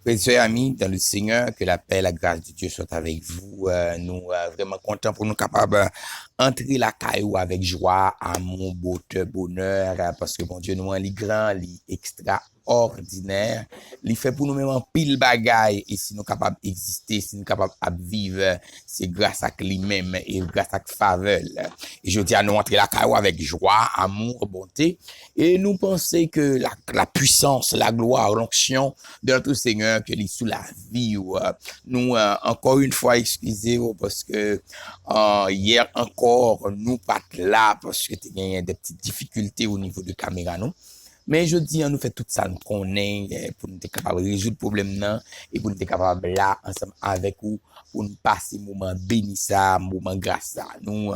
Frères et amis, dans le Seigneur, que la paix, la grâce de Dieu soit avec vous. Nous vraiment contents pour nous capables d'entrer la caillou avec joie, amour, beauté, bonheur, parce que bon Dieu nous est grand, li extraordinaire, li fait pour nous même en pile bagaille, et si nous capables d'exister, si nous capables de vivre, c'est grâce à lui-même et grâce à faveur. Et je dis à nous entrer la caillou avec joie, amour, bonté, et nous pensons que la puissance, la gloire, l'onction de notre Seigneur, que est sous la vie. Nous, encore une fois, excusez-vous parce que hier encore, nous pas là parce que il y a des petites difficultés au niveau de caméra, non? Mais je dis, on nous fait tout ça, nous connaît, pour nous être capable de résoudre le problème, non, et pour nous être capable là, ensemble avec vous, pour nous passer moment béni ça, moment grâce ça. Nous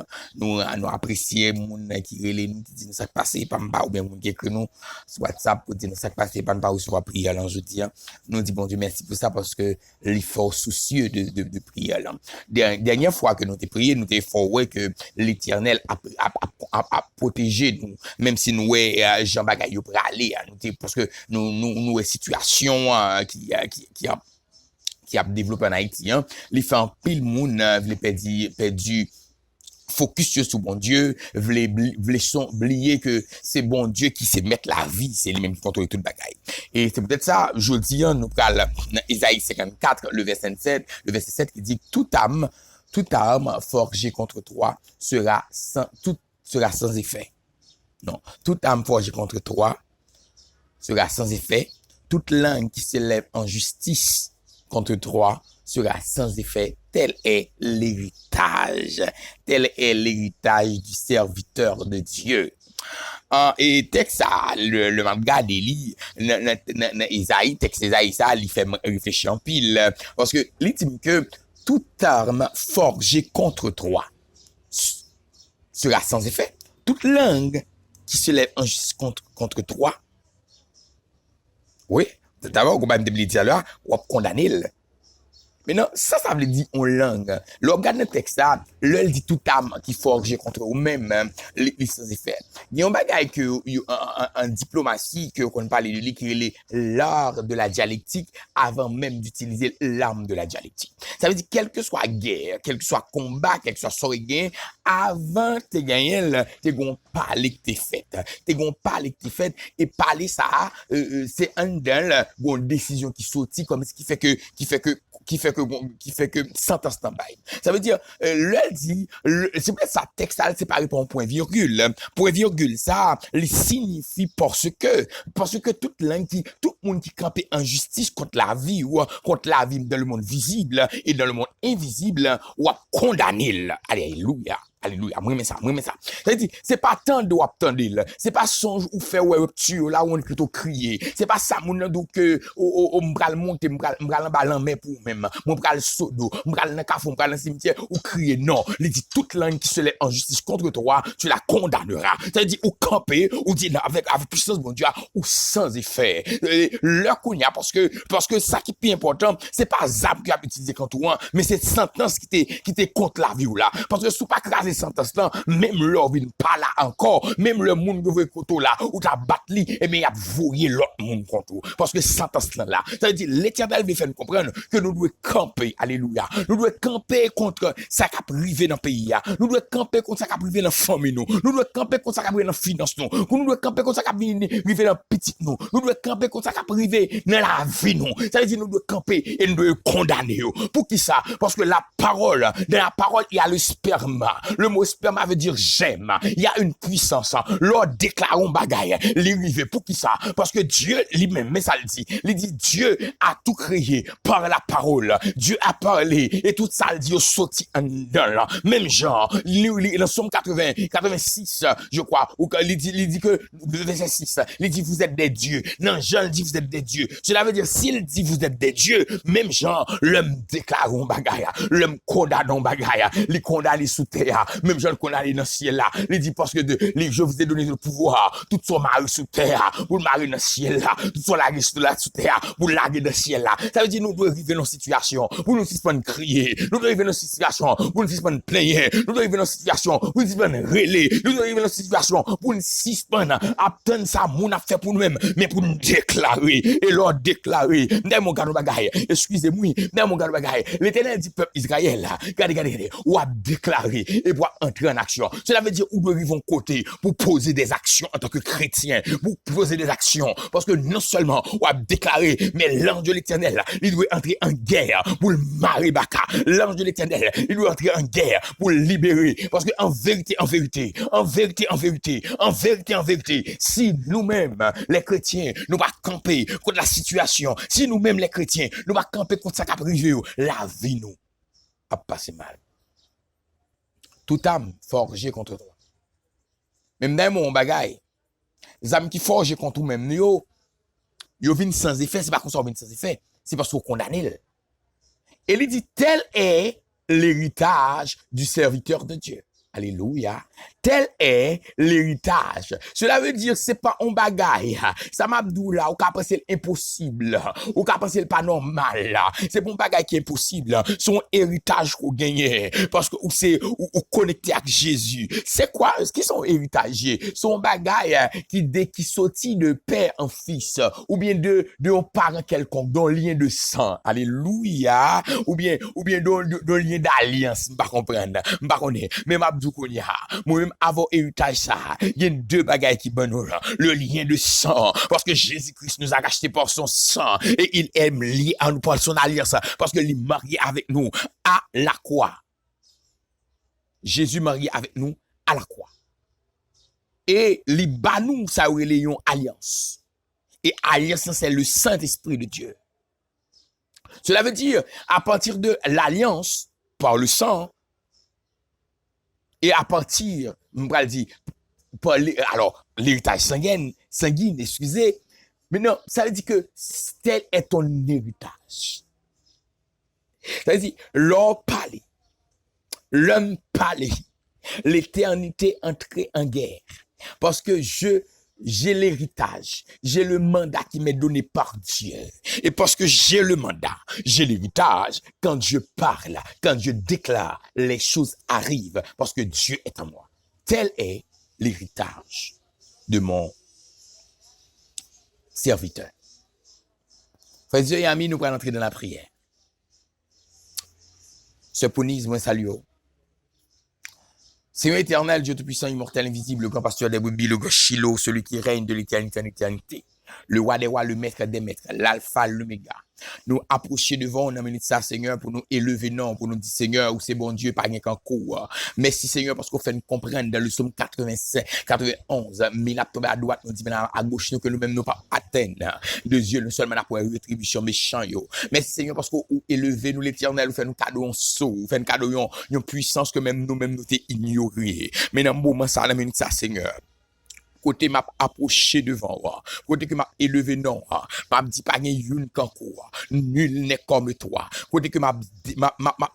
apprécions moun qui relè nous, qui dit nous ça passé par m'ba, ou bien moun qui écrit nous sur WhatsApp pour dire nous ça passé par m'ba, ou sur prière, là, je dis, nous dit bon Dieu merci pour ça, parce que l'effort soucieux de prière, là. Dernière fois que nous t'ai prié, nous t'ai fort, ouais, que l'Éternel a protégé nous, même si nous, Jean Bagay, aller, parce que nous situation qui a développé en Haïti, les fait en pile moun, vle perdu focus sur bon Dieu, vle oublier que c'est bon Dieu qui sait mettre la vie, c'est lui-même qui contrôle tout le bagaille. Et c'est peut-être ça, je dis, nous parlons dans Isaïe 54, le verset 7 qui dit toute arme forgée contre toi sera sans effet. Non, toute arme forgée contre toi sera sans effet. Toute langue qui s'élève en justice contre toi sera sans effet. Tel est l'héritage du serviteur de Dieu. Et texte ça, le manga d'Eli, Isaïe, texte Isaïe ça, il fait réfléchir en pile. Parce que, il dit que toute arme forgée contre toi sera sans effet. Toute langue qui se lève en justice contre toi, oui, d'abord, on va me dire là, on va condamner. Maintenant, ça veut dire en langue. Le regarde le texte là, le dit toute âme qui forge contre vous-même, les sans effet. Il y a un bagage que, en diplomatie, que qu'on parle de lui, qui est l'art de la dialectique avant même d'utiliser l'arme de la dialectique. Ça veut dire, quelle que soit guerre, quel que soit combat, quel que soit gain, avant de gagner, t'es gon parler que t'es fait. T'es gon parler que t'es fait, et parler ça, c'est un dans une décision qui sortit, comme ce qui fait que sentence en bail. Ça veut dire, le dit, c'est peut-être ça, texte, c'est séparé par un point virgule. Point virgule, ça, il signifie parce que tout le monde qui campait en justice contre la vie, ou contre la vie dans le monde visible et dans le monde invisible, ou à condamner. Alléluia. Alléluia, moi mais ça. C'est-à-dire, c'est pas tant de attendre, c'est pas songe ou faire ouais tu là où on plutôt crier. C'est pas ça mon donc m'bral monter, m'bral en bas mais pour même, m'bral sodo, m'bral dans café, m'bral dans cimetière ou crier non. Il dit toute langue qui se lève en justice contre toi, tu la condamneras. C'est-à-dire ou camper ou dire avec puissance mon Dieu ou sans effet. Leur cogna parce que ça qui est plus important, c'est pas zap qui a utilisé contre toi, mais c'est sentence qui t'est contre la vie ou là. Parce que sous pas craser sentence là, même leur vient pas là encore, même le monde qui veut contre là, ou t'as battu, et mais y a voyé l'autre monde contre. Parce que sentence là, ça veut dire, l'Éternel veut faire nous comprendre que nous devons camper, alléluia. Nous devons camper contre ça qui a privé dans le pays, nous devons camper contre ça qui a privé dans la famille, nous devons camper contre ça qui a privé dans la finance, nous devons camper contre ça qui a privé dans la petite, nous devons camper contre ça qui a privé dans la vie, nous. Ça veut dire, nous devons camper et nous devons condamner. Pour qui ça? Parce que dans la parole, il y a le sperma. Le mot sperma veut dire j'aime. Il y a une puissance. Lors déclarons bagaille, l'arrivée. Pour qui ça? Parce que Dieu lui-même, mais ça le dit. Il dit Dieu a tout créé par la parole. Dieu a parlé et tout ça le dit au sorti en dedans. Même genre, dans Somme 86, je crois, où il dit que, verset 6, il dit vous êtes des dieux. Non, Jean dit vous êtes des dieux. Cela veut dire s'il dit vous êtes des dieux, même genre, l'homme déclarons bagaille, l'homme condamnons bagaille, les condamnés sous terre, même Jean qu'on allait dans le ciel là. Il dit parce que je vous ai donné le pouvoir, tout son mari sous terre, pour le mari dans le ciel là, tout son larguer sous terre, pour le larguer dans le ciel là. Ça veut dire nous devons arriver dans une situation, pour nous suspendre crier, nous devons arriver dans une situation, pour nous suspendre plaigner, nous devons arriver dans une situation, pour nous suspendre relais, nous devons arriver dans une situation, pour nous suspendre, attendre ça, mon a fait pour nous-mêmes, mais pour nous déclarer, et leur déclarer, mon gars, excusez-moi, mon gars, l'Éternel dit peuple Israël, regardez, ou a déclaré, et pour entrer en action. Cela veut dire, où nous arrivons côté, pour poser des actions en tant que chrétien, pour poser des actions, parce que non seulement, ou a déclaré, mais l'ange de l'Éternel, il doit entrer en guerre, pour le maribaka, l'ange de l'Éternel, il doit entrer en guerre, pour le libérer, parce que en vérité, si nous-mêmes, les chrétiens, nous va camper contre la situation, si nous-mêmes, les chrétiens, nous va camper contre ça qui a privé, la vie nous a passé mal. Toute âme forgée contre toi. Même dans mon bagay, les âmes qui forgent contre nous-mêmes, yo viennent sans effet, c'est pas qu'on s'en vient sans effet, c'est parce qu'on condamne. Et il dit, tel est l'héritage du serviteur de Dieu. Alléluia. Tel est l'héritage. Cela veut dire, c'est pas un bagay. Ça m'a dit là, ou qu'a pensé impossible, ou qu'a pensé pas normal là. C'est bon bagay qui est impossible. Son héritage qu'on gagne. Parce que, ou connecté avec Jésus. C'est quoi? Ce qui sont héritages? Son bagay qui sortit de père en fils, ou bien de un parent quelconque, d'un lien de sang. Alléluia. Ou bien d'un lien d'alliance. M'pas comprendre. M'pas connaître. Mais moi-même, avant héritage ça, il y a deux bagailles qui bonne le lien de sang, parce que Jésus-Christ nous a racheté par son sang, et il aime lier à nous par son alliance, parce qu'il est marié avec nous à la croix. Jésus marié avec nous à la croix. Et les banou, ça aurait une alliance. Et alliance, c'est le Saint-Esprit de Dieu. Cela veut dire, à partir de l'alliance, par le sang, et à partir, alors, l'héritage sanguine, excusez, mais non, ça veut dire que tel est ton héritage. Ça veut dire, l'homme parlait, l'éternité entrée en guerre, parce que j'ai l'héritage, j'ai le mandat qui m'est donné par Dieu. Et parce que j'ai le mandat, j'ai l'héritage, quand je parle, quand je déclare, les choses arrivent parce que Dieu est en moi. Tel est l'héritage de mon serviteur. Frères et amis, nous allons entrer dans la prière. Ce ponise, moi salue. Seigneur éternel, Dieu tout-puissant, immortel, invisible, le grand pasteur des brebis, le grand Shiloh, celui qui règne de l'éternité en éternité, le roi des rois, le maître des maîtres, l'alpha, l'oméga. Nous approcher devant, on minute ça, Seigneur, pour nous élever, non, pour nous dire, Seigneur, où c'est bon Dieu, pas rien qu'en cours. Merci, Seigneur, parce qu'on fait nous comprendre dans le psaume 85, 91, mais la tombe à droite, nous dit, à gauche, nous, que nous-mêmes, nous pas atteindre de Dieu, nous seulement pour une rétribution méchant, yo. Merci, Seigneur, parce qu'on élevé nous l'éternel, nous fait nous cadeau en saut, nous fait nous cadeau une puissance que même nous-mêmes, nous t'es ignoré. Mais dans le moment, ça, la minute ça, Seigneur. Côté m'a approché devant, côté que m'a élevé non, m'a dit pas une kankou, nul n'est comme toi, côté que m'a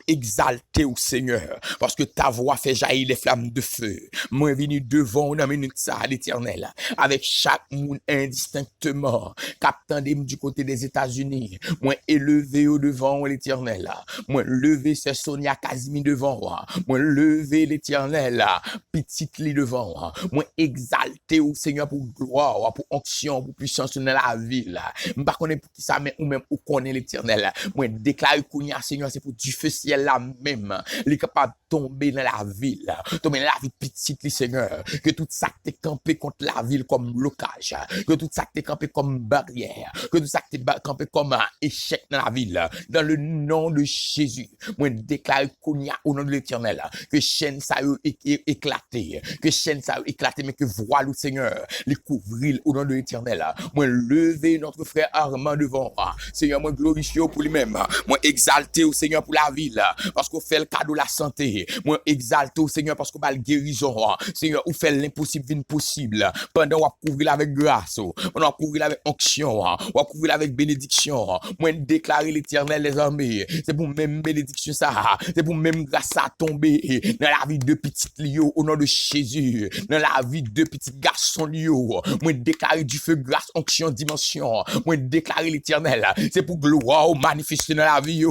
exalté au Seigneur, parce que ta voix fait jaillir les flammes de feu. Moi venu devant dans minute ça l'Éternel, avec chaque monde indistinctement, captant du côté des États-Unis, moi élevé au devant l'Éternel, moi levé c'est Sonia Kazmi devant, moi levé l'Éternel, petite li devant, moi exalté au Seigneur pour gloire, pour onction, pour puissance dans la ville. Je ne sais pas pour qui ça, mais ou même où connaît l'Éternel. Moi, déclare que Seigneur, c'est pour du feu ciel là même. Il est capable de tomber dans la ville, tomber dans la vie petite, Seigneur. Que tout ça t'est campé contre la ville comme blocage, que tout ça t'est campé comme barrière, que tout ça t'est campé comme un échec dans la ville. Dans le nom de Jésus, moi, déclare au nom de l'Éternel, que chaîne ça a éclaté, que chaîne ça a éclaté, mais que voile Seigneur, les couvrir au nom de l'Éternel. Moi, lever notre frère Armand devant. Seigneur, moi, glorifier pour lui-même. Moi, exalter au Seigneur pour la ville. Parce qu'on fait le cadeau de la santé. Moi, exalter au Seigneur parce qu'on va le guérison. Seigneur, on fait l'impossible d'une possible. Pendant on va couvrir avec grâce. On va couvrir avec onction. On va couvrir avec bénédiction. Moi, déclarer l'Éternel des armées. C'est pour même bénédiction ça. C'est pour même grâce à tomber dans la vie de petites lios au nom de Jésus. Dans la vie de petits garçons lios. Moi, déclarer du feu, grâce, onction, dimension. Moi, déclarer l'Éternel. C'est pour gloire manifester dans la vie.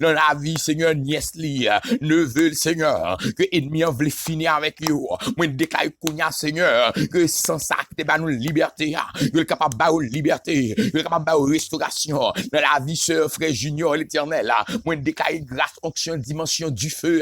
Dans la vie, Seigneur, nièce li, neveu, Seigneur, que ennemi en voulait finir avec yo. Moi, déclarer Kounia, Seigneur, que sans ça, que t'es nous liberté, que le capable de liberté, que le capable de restauration. Dans la vie, sœur, frère Junior, l'Éternel, moi, déclarer grâce, onction, dimension du feu,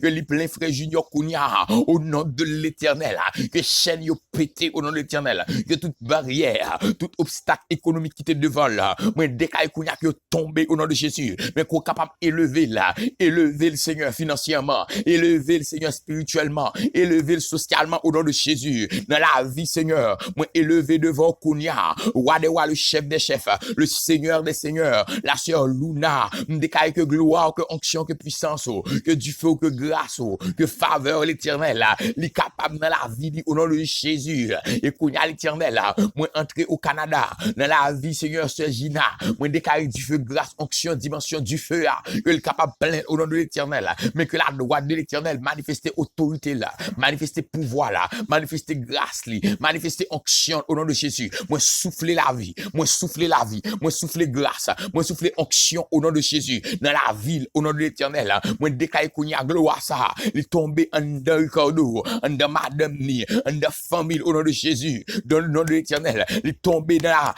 que les pleins frère Junior Kounia, au nom de l'Éternel, que chaîne yo pété au nom de l'Éternel, que toute barrière, tout obstacle économique qui était devant là, moi, déclarer Kounia que tombé au nom de Jésus, mais qu'on est capable d'élever là, élever le Seigneur financièrement, élever le Seigneur spirituellement, élever le socialement au nom de Jésus, dans la vie, Seigneur, moi, élever devant Kounia, roi des rois, le chef des chefs, le Seigneur des seigneurs, la sœur Luna, déclarer que gloire, que onction, que puissance, que du feu, que grâce, que faveur l'Éternel, les capable dans la vie au nom de Jésus, et Kounia l'Éternel, moi, entrer au Canada, dans la vie, Seigneur, sœur Gina, moi, déclarer du feu, grâce, onction, dimension du feu, que le capable plein au nom de l'Éternel, mais que la droite de l'Éternel manifester autorité là, manifester pouvoir là, manifester grâce là, manifester onction au nom de Jésus. Moi souffler la vie, moi souffler la vie, moi souffler grâce, moi souffler onction au nom de Jésus dans la ville au nom de l'Éternel. Moi décailler qu'on y a gloire ça, il tomber en dans Ricardo, en dans madame ni, en dans famille au nom de Jésus, dans le nom de l'Éternel. Il tomber dans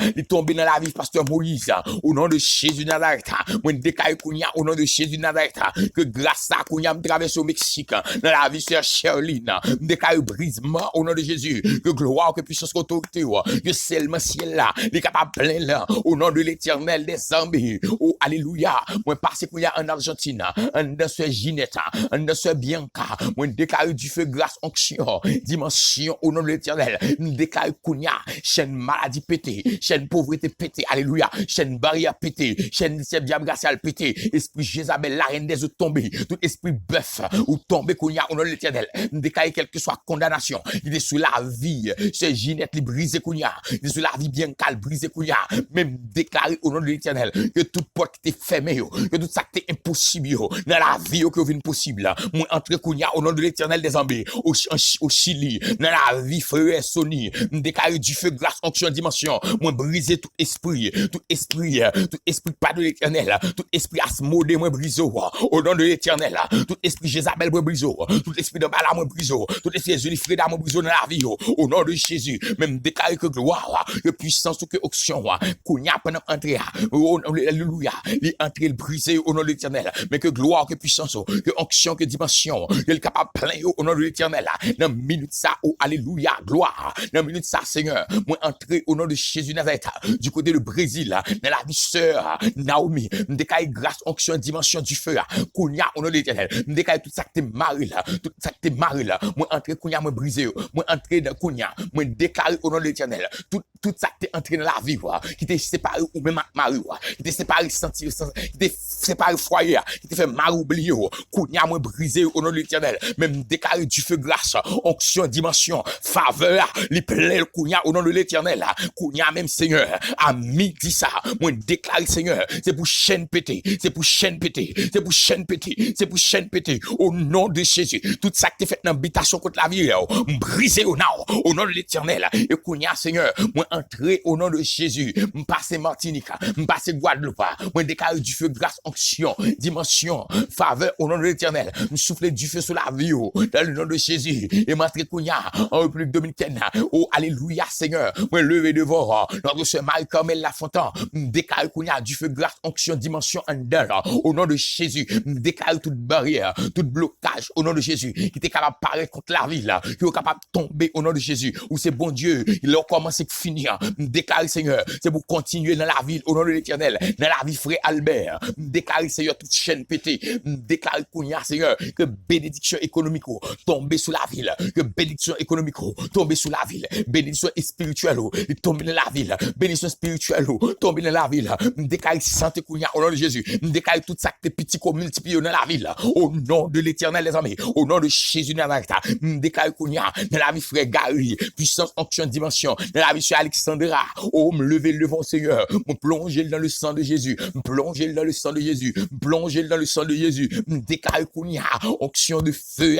la vie pasteur Moïse au nom de Jésus Nazareth. Moi décailler qu'on y a au nom de Jésus Nazareth, que grâce à qu'on y a traversé au Mexique dans la vie sœur Sherline, décailler brisement au nom de Jésus, que gloire, que puissance, qu'autorité, que seulement ciel là, les capables plein là, au nom de l'Éternel des armées. Oh alléluia. Moi passé qu'on y a en Argentine, en dans ce Ginette, en dans ce Bianca, moi décailler du feu, grâce, onction, dimension au nom de l'Éternel. Décailler qu'on y a chaîne maladie pété, chaîne pauvreté pété, alléluia, chaîne barrière pété, chaîne diable racial pété, esprit Jézabel, la reine des eaux tombée, tout esprit bœuf ou tombé qu'on y a au nom de l'Éternel. Décailler quelle que soit condamnation, il est sous la vie, c'est Ginette li brisé qu'on y a, il est sous la vie bien calme brisé qu'on y a, même déclarer au nom de l'Éternel que toute porte qui est fermée, que tout ça qui est impossible dans la vie que vient possible. Moi entrer qu'on y a au nom de l'Éternel des armées au Chili, dans la vie frère Sony, déclarer du feu, grâce, onction, dimension, moi briser tout esprit pas de l'Éternel, tout esprit asmodé moi brisé au nom de l'Éternel, tout esprit Jézabel moi brisé, tout esprit de Bala moi brisé, tout esprit Zulifreda moi brisé dans la vie au nom de Jésus, même déclarer que gloire, que puissance, que onction, qu'on y a pendant entrer, alléluia, les entrées brisées au nom de l'Éternel, mais que gloire, que puissance, que onction, que dimension, que le capable plein au nom de l'Éternel, dans minute ça, oh alléluia, gloire, dans minute ça, Seigneur, moi entrer au nom de Jésus Nazareth, du côté du Brésil, dans la vie sœur Naomi, déclarer grâce, onction, dimension du feu, qu'on y a au nom de l'Éternel, déclarer tout ça que t'es marié là, tout ça que t'es marié là, moi entrer qu'on y a moi brisé, moi entrer dans qu'on y a, moi déclarer au nom de l'Éternel, tout ça que t'es entré dans la vie, qui t'es séparé ou même mari, qui t'es séparé sentir, qui t'es séparé foyer, qui t'es fait mari oublié, qu'on y a moi brisé au nom de l'Éternel, même déclarer du feu grâce, onction, dimension, faveur, les plaies qu'on y a au nom de l'Éternel, qu'on y a même Seigneur, à midi ça, moi déclarer Seigneur, c'est pour chaîne pété, c'est pour chaîne pété, c'est pour chaîne pété, c'est pour chaîne pété, au nom de Jésus, tout ça que t'es fait dans l'habitation contre la vie, brisé au nom de l'Éternel, et qu'on y a Seigneur, moi entrer au nom de Jésus, m'passer Martinique, m'passer Guadeloupe, moi déclarer du feu, grâce, onction, dimension, faveur au nom de l'Éternel, m'souffler du feu sur la vie, dans le nom de Jésus, et m'entrer qu'on y a en République Dominicaine, oh alléluia Seigneur, moi lever devant, notre sœur Marie-Carmel Lafontaine, m'déclarer qu'on y a du feu, grâce, onction, dimension en dedans, au nom de Jésus, m'déclarer toute barrière, tout blocage au nom de Jésus, qui était capable de paraître contre la vie là, qui est capable de tomber au nom de Jésus, où c'est bon Dieu, il a commencé à finir, déclarer Seigneur, c'est pour continuer dans la ville au nom de l'Éternel, dans la vie frère Albert, déclarer Seigneur toute chaîne pétée, déclarer qu'on y a Seigneur, que bénédiction économique tombe sur la ville, que bénédiction économique tombe tomber sous la ville. Bénédiction spirituelle, tomber dans la ville. Bénédiction spirituelle, tomber dans la ville. Déclare santé kounya au nom de Jésus. Déclare tout ça que petit qu'on multiplie dans la ville. Au nom de l'Éternel, les amis. Au nom de Jésus de Nazareth. Déclare kounya dans la vie frère Gary. Puissance, onction, dimension. Dans la vie sur Alexandra. Oh, me lever devant Seigneur. Me plonger dans le sang de Jésus. Me plonger dans le sang de Jésus. Me plonger dans le sang de Jésus. Déclare kounya. Onction de feu.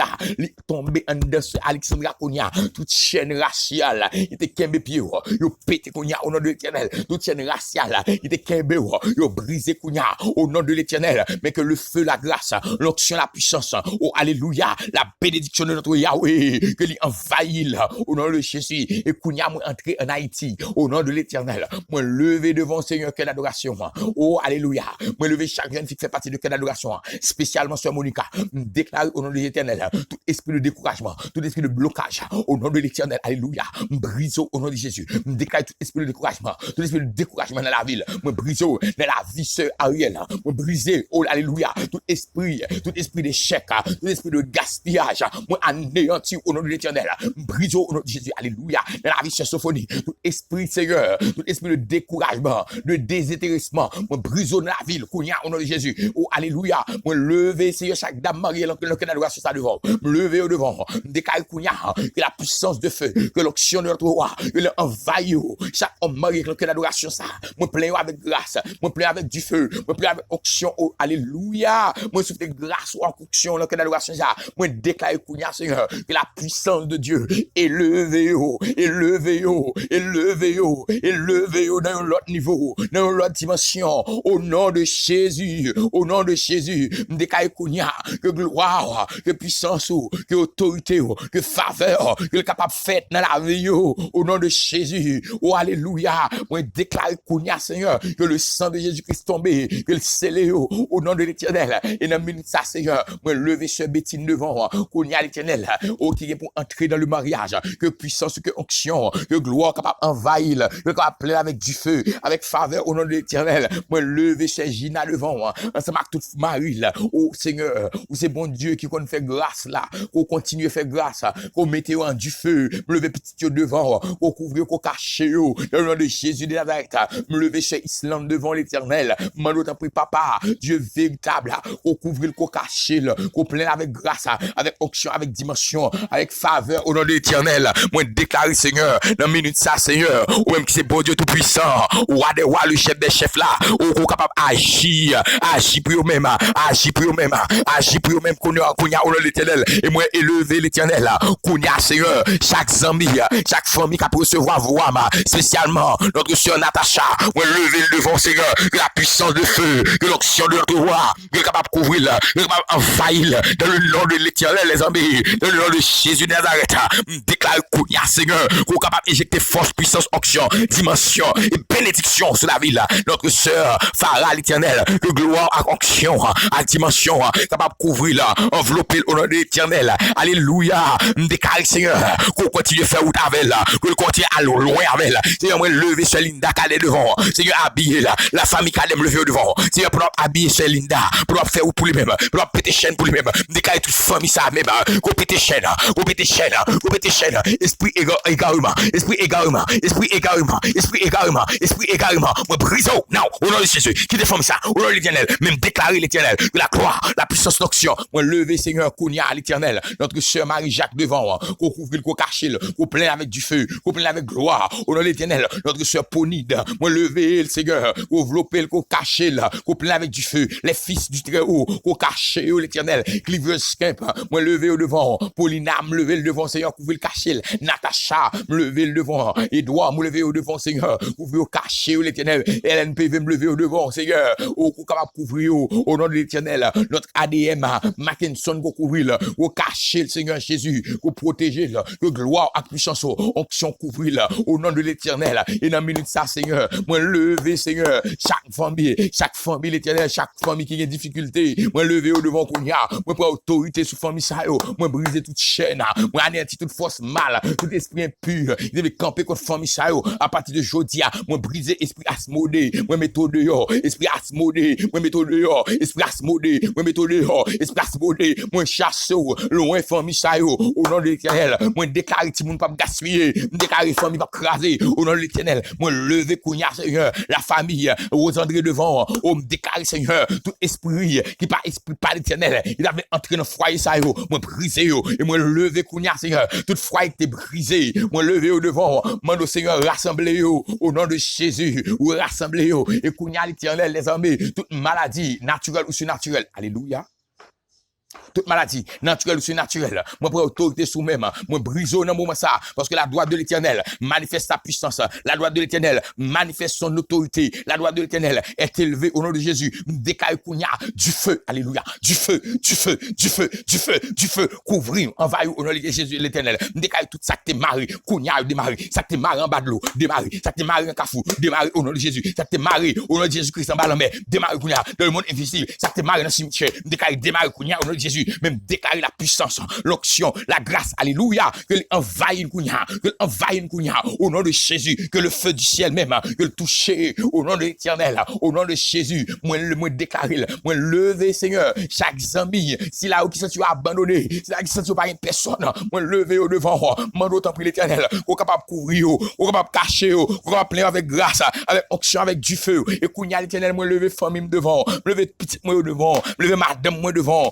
Tomber en dessous Alexandra kounya. Toute chaîne raciale. Il était kembe pied. Yo pété kounya au nom de l'Éternel. Toute chaîne raciale. Il était kembe. Yo brisé kounya au nom de l'Éternel. Mais que le feu, la grâce, l'onction, la puissance. Oh, alléluia. La bénédiction de notre Yahweh. Que lui envahit au nom de Jésus. Et kounya moi entrer en Haïti. Au nom de l'Éternel. Moi lever devant Seigneur cœur d'adoration. Oh, alléluia. Moi lever chaque jeune fille qui fait partie de cœur d'adoration. Spécialement sur Monica. Déclare au nom de l'Éternel. Tout esprit de découragement. Tout esprit de blocage. Au nom de l'Éternel. Alléluia. Brise au nom de Jésus. Déclare tout esprit de découragement. Tout esprit de découragement dans la ville. Moi brise dans la vie sœur Ariel. Moi briser. Oh, alléluia. Tout esprit d'échec. Tout esprit de gaspillage. Moi anéanti au nom de l'Éternel. Brise au nom de Jésus. Alléluia. Dans la vie sœur Sophonie. Tout esprit Seigneur. Tout esprit de découragement. De désintéressement. Moi brise dans la ville. Kounya au nom de Jésus. Oh, alléluia. Moi lever Seigneur chaque dame mariée. Le cœur d'adoration ça devant. Me lever au devant. Déclare Kounya. Que la puissance de feu. Que l'onction de notre roi. Que l'envahit. Chaque homme marié. Le cœur d'adoration ça. Moi plein avec grâce. Moi plein avec du feu. Moi plein avec onction. Oh, alléluia. Moi souffle grâce ou en onction. Le cœur d'adoration ça. Moi déclare Kounya Seigneur. Que la puissance de Dieu. Élevez haut. Élevez haut. Élevez haut. Élevez haut dans l'autre niveau. Dans l'autre dimension. Au nom de Jésus. Au nom de Jésus. Déclare Kounya. Que gloire. Que puissance. Que autorité. Que faveur. Que le capable fait dans la vie. Au nom de Jésus. Oh, alléluia. Moi déclare Kounya Seigneur. Que le sang de Jésus-Christ tombé. Que le scellé. Au nom de l'Éternel. Et dans minute ça Seigneur. Moi lever ce bétine devant. Kounya l'Éternel. Oh, qui est pour entrer dans le mariage. Que puissance. Que onction. Que gloire capable envahir. Que capable plein avec du feu. Avec faveur au nom de l'Éternel. Moi lever ce Gina devant. Ensemble avec toute Marie là. Oh Seigneur. Où c'est bon Dieu qui qu'on fait grâce là. Qu'on continue à faire grâce. Qu'on mette en du feu. Me lever petit Dieu devant. Qu'on couvre. Qu'on cache. Dans le nom de Jésus de Nazareth. Me lever chez Islam devant l'Éternel. Mando t'en prie papa. Dieu véritable. Qu'on couvre. Qu'on cache. Qu'on plein avec grâce. Avec onction. Avec dimension. Avec faveur au nom de l'Éternel. Moi déclare Seigneur. Dans minute ça Seigneur. Ou même qui c'est bon Dieu tout puissant. Ou à des rois le chef des chefs là. Ou capable agir. Agir pour eux-mêmes. Agir pour eux-mêmes. Agir pour eux-mêmes. Qu'on y a au nom de l'Éternel. Et moi élever l'Éternel là. Qu'on y a Seigneur. Chaque ami. Chaque famille qui a pu recevoir voix. Spécialement notre sœur Natacha. Moi lever devant Seigneur. Que la puissance de feu. Que l'onction de notre roi. Que capable couvrir là. Que capable envahir. Dans le nom de l'Éternel les amis. Dans le nom de Jésus de Nazareth. Déclare qu'on y a Seigneur. Qu'on capable éjecter force, puissance, onction, dimension et bénédiction sur la ville. Notre sœur Farah l'Éternel. Que gloire à onction, à dimension. Capable couvrir là. Envelopper au nom de l'Éternel. Alléluia. Déclare Seigneur. Qu'on continue à faire route avec là. Que continue à aller loin avec là. Seigneur, moi lever sur Linda Calais devant. Seigneur, habiller là. La famille Calais me lever devant. Seigneur, pour habiller sur Linda. Pour faire ou pour lui-même. Pour péter chaîne pour lui-même. Déclare toute famille ça même. Qu'on péter chaîne. Qu'on péter chaîne. Qu'on péter chaîne. Esprit égarement. Esprit égarement. Esprit égarement. Esprit égarement. Esprit égarement. Moi brise non. Au nom de Jésus. Qui déforme ça. Au nom de l'Éternel. Même déclarer l'Éternel. Que la gloire, la puissance d'onction. Moi lever Seigneur Kounia à l'Éternel. Notre sœur Marie-Jacques devant. Qu'on couvre, qu'on cache, qu'on plein avec du feu. Qu'on plein avec gloire. Au nom de l'Éternel. Notre sœur Ponide. Moi lever le Seigneur. Qu'on envelopper, qu'on cache, qu'on plein avec du feu. Les fils du Très-Haut. Qu'on cache l'Éternel. Cliveuse Skimp. Moi lever au devant. Paulina me lever le devant Seigneur. Couvrir le cacher. Natacha me lever le devant. Edouard me lever au devant Seigneur. Couvrir au cacher l'Éternel. LNPV me lever au devant Seigneur. Au capable couvrir au nom de l'Éternel. Notre ADM Mackinson qu'on couvrir. Qu'on cacher le Seigneur Jésus. Qu'on protéger. Que gloire à puissance. Onction couvrir au nom de l'Éternel. Et dans minute ça Seigneur. Moi lever Seigneur. Chaque famille l'Éternel. Chaque famille qui a des difficultés. Moi lever au devant qu'on y a. Moi prendre autorité sur famille ça. Moi briser toute chaîne. Moi anéantir toute force mal. Tout esprit impur. Il devait camper contre famille ça. À partir de jeudi. Moi briser esprit asmodé. Moi méthode dehors. Esprit asmodé. Moi méthode dehors. Esprit asmodé. Moi méthode dehors. Esprit asmodé. Moi chasse loin famille ça. Au nom de l'Éternel. Moi déclare déclare ti moun pas gaspiller, déclare famille pas craser au nom de l'Éternel. Moi lever kounya Seigneur, la famille aux André devant, me déclare Seigneur, tout esprit qui pas esprit pas l'Éternel, il avait entré dans foyer ça yo, moi briser yo et moi lever kounya Seigneur, tout foyer qui est brisé, moi lever au devant, mando Seigneur rassembler yo au nom de Jésus, ou rassembler yo et kounya l'Éternel les armées, toute maladie naturelle ou surnaturelle. Alléluia. Toute maladie, naturelle ou surnaturelle, moi prends autorité sous même, moi brise dans moment ça, parce que la droite de l'Éternel manifeste sa puissance, la droite de l'Éternel manifeste son autorité, la droite de l'Éternel est élevée au nom de Jésus, décaille kounya, du feu, alléluia, du feu, du feu, du feu, du feu, du feu, couvrir, envahir au nom de Jésus l'Éternel, décaille tout ça que t'es marré, kounya démarrer, ça que t'es marré en bas de l'eau, démarrer, ça que t'es marré en cafou, démarrer au nom de Jésus, ça que t'es marré au nom de Jésus-Christ en bas de la mer, démarrer kounya, dans le monde invisible, ça que t'es marré dans le cimetière, décaille démarrer kounya au nom de Jésus, même déclarer la puissance, l'onction, la grâce, alléluia, que l'envahit une kounya, que l'envahit une kounya, au nom de Jésus, que le feu du ciel même, que le toucher, au nom de l'Éternel, au nom de Jésus, moi déclarer, moi lever, Seigneur, chaque zambi, si là où qui sont abandonné, si là qui sont par une personne, moi lever au devant, moi d'autant prie l'Éternel, qu'on capable couvrir, qu'on capable cacher, qu'on capable plein avec grâce, avec onction, avec du feu, et kounya l'Éternel, moi lever famille devant, lever petite moi devant, lever madame moi devant,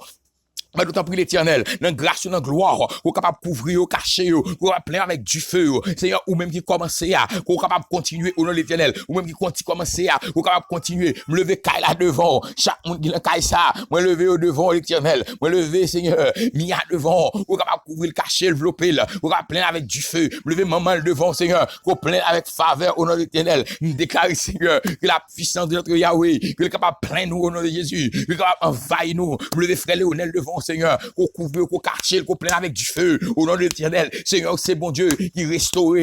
mais d'autant prie l'Éternel, dans grâce, dans gloire, qu'on capable couvrir, cacher, qu'on va plein avec du feu, Seigneur, ou même qui commence à, qu'on capable continuer au nom de l'Éternel, ou même qui commence à, qu'on capable continuer, me lever caille là devant, chaque monde qui caille ça, moi lever au devant l'Éternel, moi lever Seigneur, mia devant, qu'on capable couvrir, cacher, envelopper, qu'on capable plein avec du feu, me lever maman devant Seigneur, qu'on plein avec faveur au nom de l'Éternel, me déclarer Seigneur, que la puissance de notre Yahweh, que le capable plein nous au nom de Jésus, que le capable envahir nous, me lever frère Léonel devant Seigneur, qu'on couvre, qu'on cache, qu'on plein avec du feu, au nom de l'Éternel, Seigneur, c'est bon Dieu qui restaure,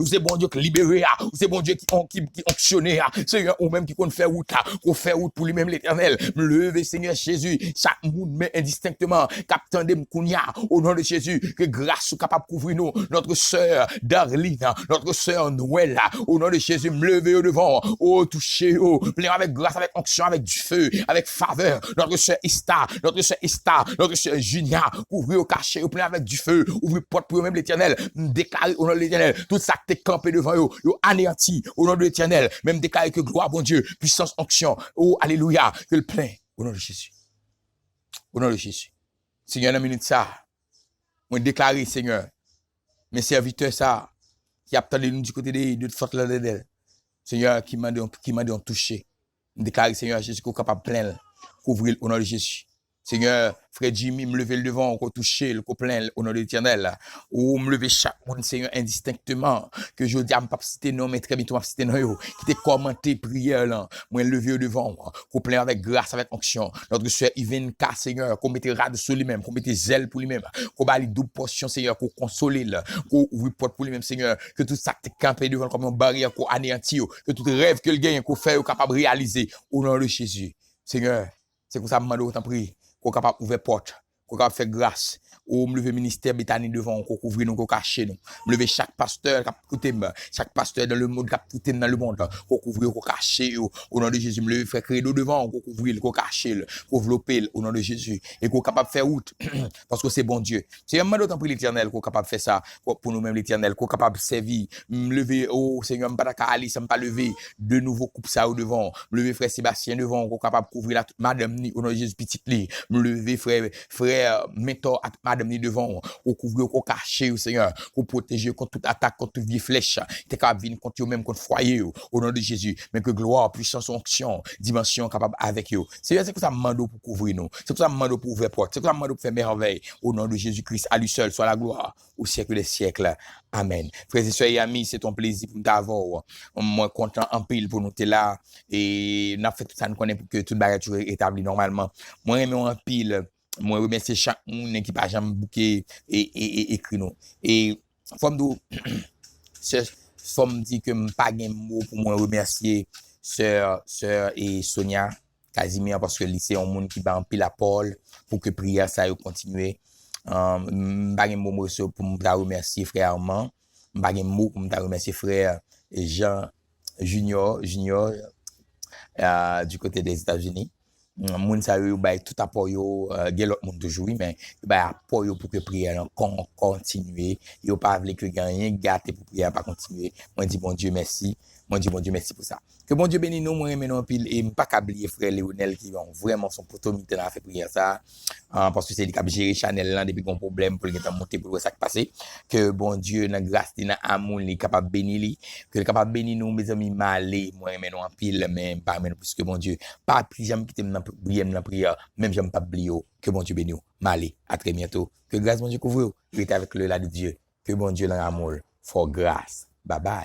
c'est bon Dieu qui libère, c'est bon Dieu qui fonctionne, Seigneur, ou même qui compte faire route, qu'on fait route pour lui-même l'Éternel, me lever, Seigneur Jésus, chaque monde met indistinctement, captain de Mkounia, au nom de Jésus, que grâce soit capable de couvrir nous, notre sœur Darlene, notre sœur Noël, au nom de Jésus, me lever au devant, toucher, plein avec grâce, avec onction, avec du feu, avec faveur, notre sœur Ista, notre sœur Junia, ouvrir au cachet, au plein avec du feu, ouvrir porte pour eux-mêmes l'Éternel, déclarer au nom de l'Éternel, tout ça que t'es campé devant eux, anéanti au nom de l'Éternel, même déclarer que gloire, bon Dieu, puissance, onction, alléluia, que le plein, au nom de Jésus. Au nom de Jésus. Seigneur, dans la minute ça, moi déclarer, Seigneur, mes serviteurs ça, qui attendent nous du côté de forte là d'elle, Seigneur, qui m'a dit toucher, déclarer, Seigneur, Jésus, qu'on est capable de plein, couvrir au nom de Jésus. Seigneur, frère Jimmy, me lever le devant, qu'on toucher, le plein au nom de l'Éternel. Ou me lever chaque monde, Seigneur, indistinctement. Que je dis à pas citer non, mais très bientôt, m'a citer non, qui t'est commenté prière, là. Moi, lever au devant, qu'on plein avec grâce, avec onction. Notre soeur Ivenka, Seigneur, qu'on mette rade sur lui-même, qu'on mette zèle pour lui-même, qu'on baille double portion, Seigneur, qu'on console, qu'on ouvre porte pour lui-même, Seigneur. Que tout ça t'est campé devant comme une barrière, qu'on anéantit, que tout rêve que le gagne, qu'on fait, qu'on capable de réaliser. Au nom de Jésus. Seigneur, c'est pour ça que je m'en prie. Qu'on capable ouvrir porte, qu'on capable faire grâce, ou me lever ministère Bethany devant, qu'on couvrir nous, qu'on cache nous, me lever chaque pasteur chaque pasteur dans le monde, dans le monde, qu'on couvrir, qu'on cache, au nom de Jésus, me lever frère Credo devant, qu'on couvrir, qu'on cache, qu'on envelopper, au nom de Jésus, et qu'on capable faire route, parce que c'est bon Dieu. C'est un d'autant pour l'Éternel qu'on capable faire ça, pour nous-mêmes l'Éternel, qu'on capable servir, me lever, Seigneur, me pas Ali, ça me pas lever, de nouveaux coupes ça au devant, me lever frère Sébastien devant, qu'on capable couvrir la madame ni, au nom de Jésus, petite li, me lever frère mentor à madame ni devant, qu'on couvre, qu'on cache, Seigneur, qu'on protège contre toute attaque, contre toute vieille flèche, t'es capable de venir contre eux-mêmes, contre foyer, au nom de Jésus, mais que gloire, puissance, onction, dimension capable avec eux. Seigneur, c'est que ça demande pour couvrir nous, c'est que ça demande pour ouvrir porte, c'est que ça demande pour faire merveille, au nom de Jésus-Christ, à lui seul, soit la gloire, au siècle des siècles. Amen. Frères et sœurs et amis, c'est ton plaisir pour nous avoir. Moi, content en pile pour nous être là, et nous avons fait tout ça, nous connaissons pour que tout le bagage soit établi normalement. Moi, j'aime en pile. Moi, remercie chaque monde qui n'a jamais bouqué et écrit nous. Et, faut me dire que je n'ai pas de mot pour moi remercier sœur et Sonia Casimir parce que c'est un monde qui va en pile la parole pour que prière ça continue. Je n'ai pas de mot pour me remercier frère Armand. Je n'ai pas de mot pour me remercier frère Jean Junior du côté des États-Unis. moun sa yo bay tout apport yo gen l'autre monde toujours oui mais bay apport yo pour que prière continue yo pas vle que rien gâté pour prière pas continuer moi dis bon Dieu merci moi dis bon Dieu merci pour ça que bon Dieu bénisse nous moi remet nous en pile et pas oublier frère Léonel qui ont vraiment son potomité dans fait prière ça parce que c'est lui qui a géré Chanel là depuis qu'on problème pour le monter pour ça qui passé que bon Dieu dans grâce dans amour il est capable bénir lui que il est capable bénir nous mes amis malé moi remet nous en pile mais pas mais plus que bon Dieu pas plus jamais quitter dans prière même j'aime pas oublier que bon Dieu bénisse malé à très bientôt que grâce bon Dieu couvre restez avec le là de Dieu que bon Dieu dans amour for grâce bye bye.